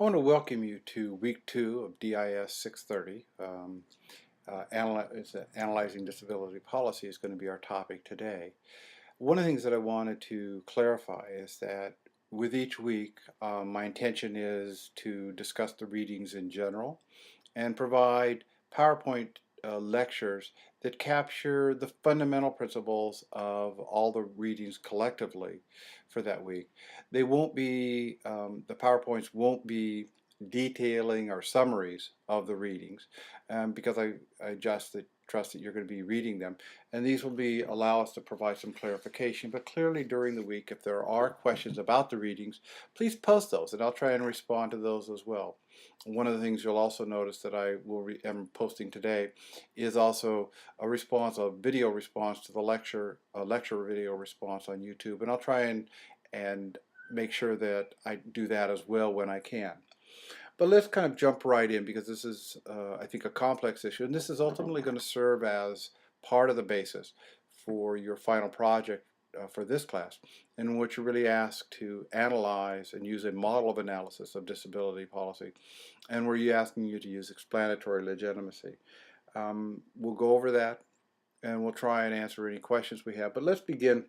I want to welcome you to week 2 of DIS 630. Analyzing disability policy is going to be our topic today. One of the things that I wanted to clarify is that with each week, my intention is to discuss the readings in general and provide PowerPoint lectures that capture the fundamental principles of all the readings collectively for that week. They won't be, the PowerPoints won't be detailing or summaries of the readings because I trust that you're going to be reading them, and these will allow us to provide some clarification. But clearly during the week, if there are questions about the readings, please post those and I'll try and respond to those as well. One of the things you'll also notice that am posting today is also a video response to the lecture video response on YouTube, and I'll try and make sure that I do that as well when I can. But let's kind of jump right in because this is, I think, a complex issue, and this is ultimately going to serve as part of the basis for your final project for this class, in which you're really asked to analyze and use a model of analysis of disability policy, and where you're asking you to use explanatory legitimacy. We'll go over that, and we'll try and answer any questions we have. But let's begin,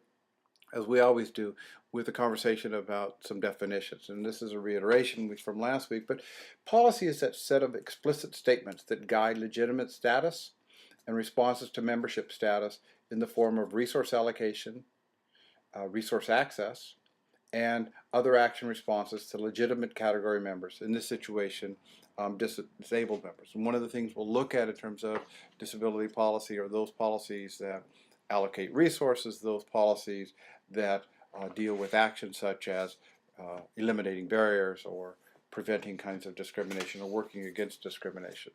as we always do, with a conversation about some definitions. And this is a reiteration from last week, but policy is that set of explicit statements that guide legitimate status and responses to membership status in the form of resource allocation, resource access, and other action responses to legitimate category members, in this situation, disabled members. And one of the things we'll look at in terms of disability policy are those policies that allocate resources, those policies that deal with actions such as eliminating barriers or preventing kinds of discrimination or working against discrimination.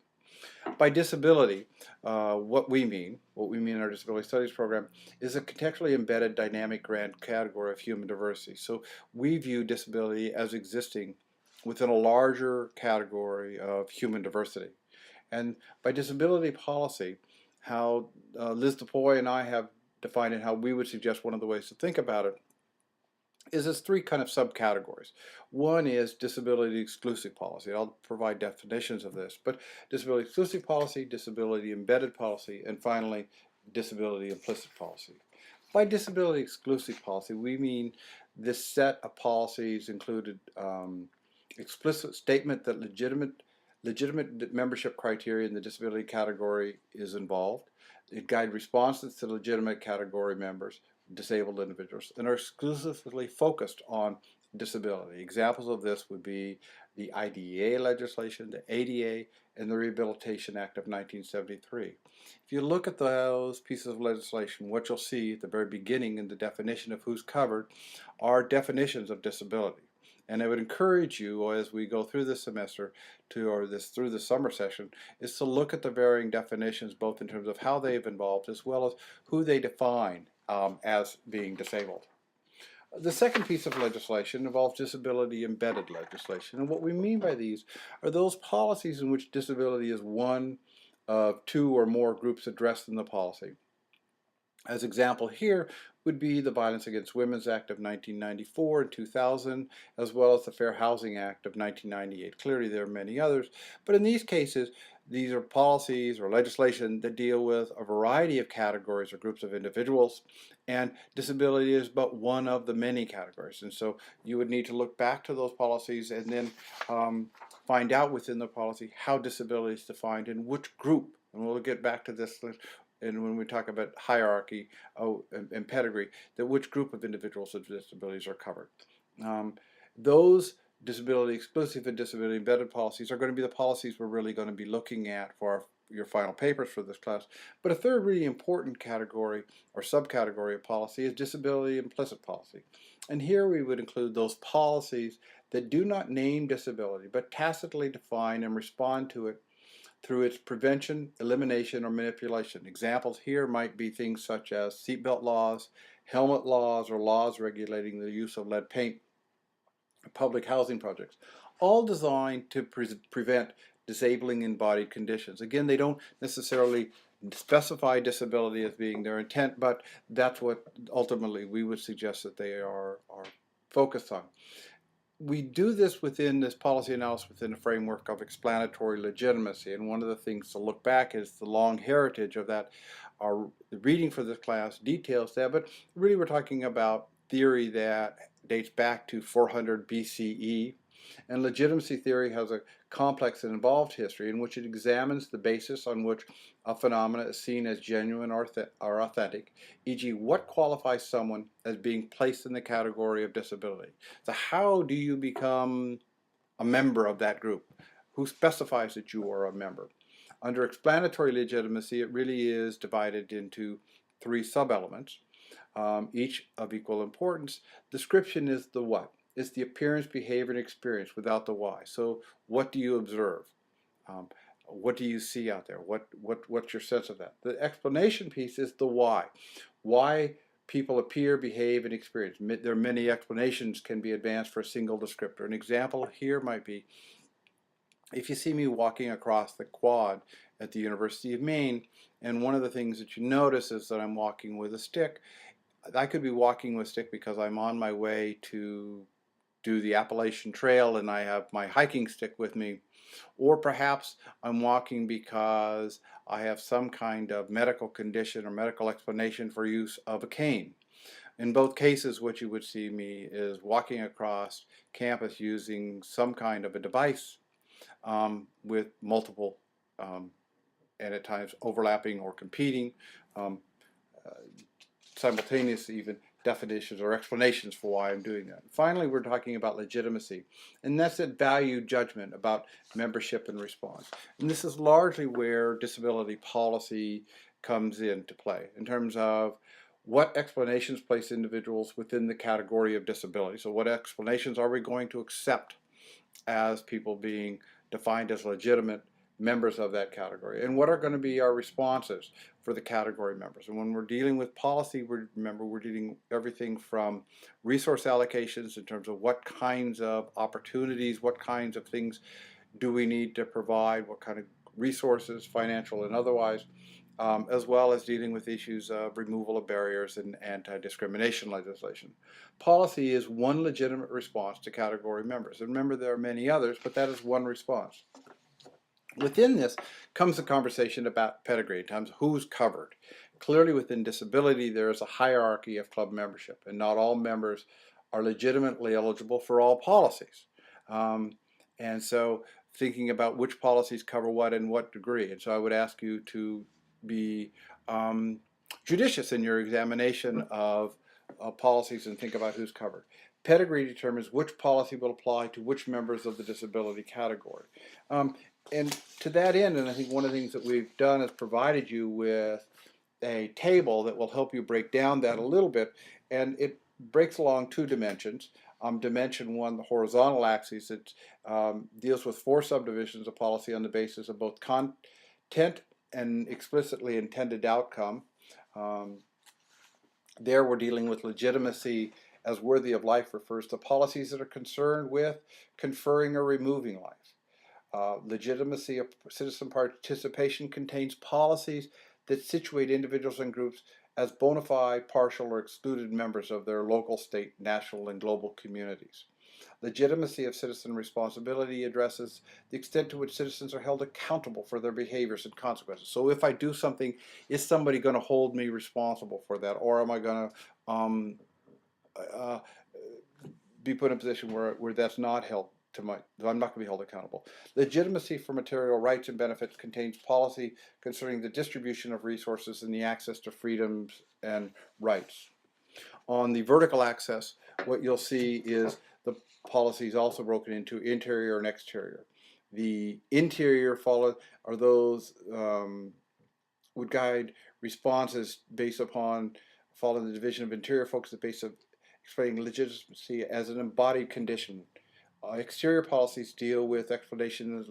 By disability, what we mean in our disability studies program is a contextually embedded dynamic grand category of human diversity. So we view disability as existing within a larger category of human diversity. And by disability policy, how Liz DePoy and I have defined it, how we would suggest one of the ways to think about it is as 3 kind of subcategories. One is disability exclusive policy. I'll provide definitions of this, but disability exclusive policy, disability embedded policy, and finally disability implicit policy. By disability exclusive policy, we mean this set of policies included explicit statement that legitimate membership criteria in the disability category is involved. It guides responses to legitimate category members, disabled individuals, and are exclusively focused on disability. Examples of this would be the IDEA legislation, the ADA, and the Rehabilitation Act of 1973. If you look at those pieces of legislation, what you'll see at the very beginning in the definition of who's covered are definitions of disability. And I would encourage you, as we go through this semester through the summer session, is to look at the varying definitions, both in terms of how they've evolved as well as who they define as being disabled. The second piece of legislation involves disability embedded legislation. And what we mean by these are those policies in which disability is one of 2 or more groups addressed in the policy. As example here would be the Violence Against Women's Act of 1994 and 2000, as well as the Fair Housing Act of 1998. Clearly there are many others, but in these cases, these are policies or legislation that deal with a variety of categories or groups of individuals, and disability is but one of the many categories. And so you would need to look back to those policies and then find out within the policy how disability is defined and which group, and we'll get back to this and when we talk about hierarchy and pedigree, that which group of individuals with disabilities are covered. Those disability exclusive and disability embedded policies are going to be the policies we're really going to be looking at for your final papers for this class. But a third really important category or subcategory of policy is disability implicit policy. And here we would include those policies that do not name disability but tacitly define and respond to it through its prevention, elimination, or manipulation. Examples here might be things such as seatbelt laws, helmet laws, or laws regulating the use of lead paint, public housing projects, all designed to prevent disabling embodied conditions. Again, they don't necessarily specify disability as being their intent, but that's what ultimately we would suggest that they are focused on. we do this within this policy analysis within the framework of explanatory legitimacy. And one of the things to look back is the long heritage of that. The reading for this class details that, but really we're talking about theory that dates back to 400 BCE. And legitimacy theory has a complex and involved history in which it examines the basis on which a phenomena is seen as genuine or authentic, e.g., what qualifies someone as being placed in the category of disability. So how do you become a member of that group? Who specifies that you are a member? Under explanatory legitimacy, it really is divided into three sub-elements, each of equal importance. Description is the what. It's the appearance, behavior, and experience without the why. So what do you observe? What do you see out there? What's your sense of that? The explanation piece is the why. Why people appear, behave, and experience. There are many explanations can be advanced for a single descriptor. An example here might be, if you see me walking across the quad at the University of Maine, and one of the things that you notice is that I'm walking with a stick. I could be walking with a stick because I'm on my way to do the Appalachian Trail and I have my hiking stick with me, or perhaps I'm walking because I have some kind of medical condition or medical explanation for use of a cane. In both cases, what you would see me is walking across campus using some kind of a device with multiple and at times overlapping or competing, simultaneous even definitions or explanations for why I'm doing that. Finally, we're talking about legitimacy, and that's that value judgment about membership and response. And this is largely where disability policy comes into play in terms of what explanations place individuals within the category of disability. So what explanations are we going to accept as people being defined as legitimate members of that category, and what are going to be our responses for the category members. And when we're dealing with policy, remember we're dealing everything from resource allocations in terms of what kinds of opportunities, what kinds of things do we need to provide, what kind of resources, financial and otherwise, as well as dealing with issues of removal of barriers and anti-discrimination legislation. Policy is one legitimate response to category members. And remember, there are many others, but that is one response. Within this comes the conversation about pedigree, in terms of who's covered. Clearly within disability there is a hierarchy of club membership, and not all members are legitimately eligible for all policies. And so thinking about which policies cover what and what degree. And so I would ask you to be judicious in your examination of policies and think about who's covered. Pedigree determines which policy will apply to which members of the disability category. And to that end, and I think one of the things that we've done is provided you with a table that will help you break down that a little bit, and it breaks along two dimensions. Dimension one, the horizontal axis, it deals with 4 subdivisions of policy on the basis of both content and explicitly intended outcome. There we're dealing with legitimacy as worthy of life refers to policies that are concerned with conferring or removing life. Legitimacy of citizen participation contains policies that situate individuals and groups as bona fide, partial, or excluded members of their local, state, national, and global communities. Legitimacy of citizen responsibility addresses the extent to which citizens are held accountable for their behaviors and consequences. So if I do something, is somebody going to hold me responsible for that, or am I going to be put in a position where that's not held? I'm not going to be held accountable. Legitimacy for material rights and benefits contains policy concerning the distribution of resources and the access to freedoms and rights. On the vertical axis, what you'll see is the policy is also broken into interior and exterior. The interior are those would guide responses based upon following the division of interior focus, the base of explaining legitimacy as an embodied condition. Exterior policies deal with explanation of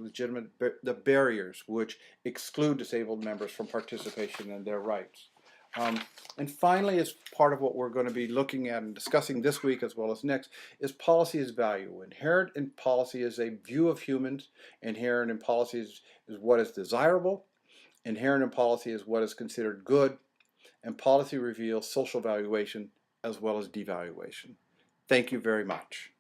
the barriers which exclude disabled members from participation in their rights. And finally, as part of what we're going to be looking at and discussing this week as well as next, is policy as value. Inherent in policy is a view of humans. Inherent in policy is what is desirable. Inherent in policy is what is considered good. And policy reveals social valuation as well as devaluation. Thank you very much.